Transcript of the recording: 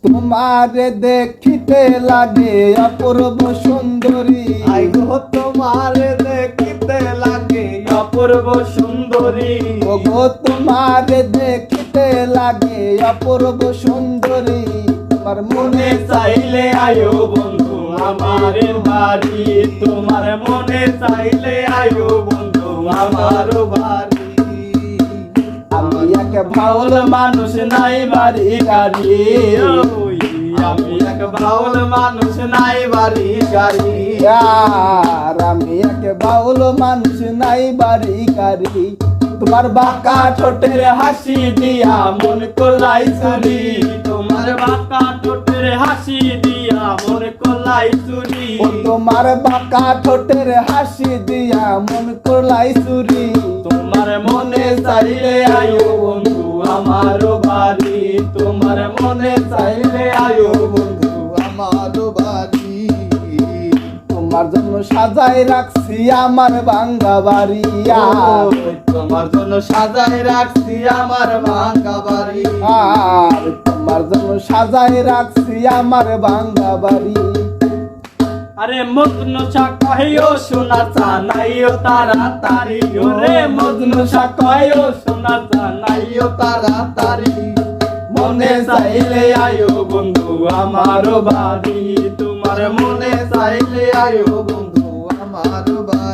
তোমারে দেখিতে লাগে অপূর্ব সুন্দরী, আই গো তোমারে দেখিতে লাগে অপূর্ব সুন্দরী, ওগো তোমারে দেখিতে লাগে অপূর্ব সুন্দরী। তোমার মনে চাইলে আয়ো বন্ধু আমার বাড়ি, তোমার মনে চাইলে আয়ো বন্ধু আমার বাড়ি। আমি এক বাউল মানুষ নাই বাড়ি গাড়ি, ওই আমি এক বাউল মানুষ নাই বাড়ি গাড়ি। আর আমি এক বাউল মানুষ নাই বাড়ি গাড়ি। তোমার বাঁকা ঠোঁটের হাসি দিয়া মন কোলাই চুরি, তোমার বাঁকা ঠোঁটের হাসি দিয়া মন কোলাই চুরি, ও তোমার বাঁকা ঠোঁটের হাসি দিয়া মন করলাই চুরি। তোমার মনে চাইলে আয়ো বন্ধু আমার বাড়ি, তোমার মনে চাইলে আয়ো বন্ধু আমার বাড়ি। তোমার জন্য সাজাই রাখছি আমার ভাঙ্গা বাড়ি, তোমার জন্য সাজাই রাখছি আমার ভাঙ্গা বাড়ি, আর তোমার জন্য সাজাই রাখছি আমার ভাঙ্গা বাড়ি। আরে মজনু শাহ কহিও সোনা চানাইও তাড়াতাড়ি, ওরে মজনু শাহ কহিও সোনা চানাইও তাড়াতাড়ি। মনে চাইলে আয়ো বন্ধু আমার বাড়ি, তোমার মনে চাইলে আয়ো বন্ধু আমার বাড়ি।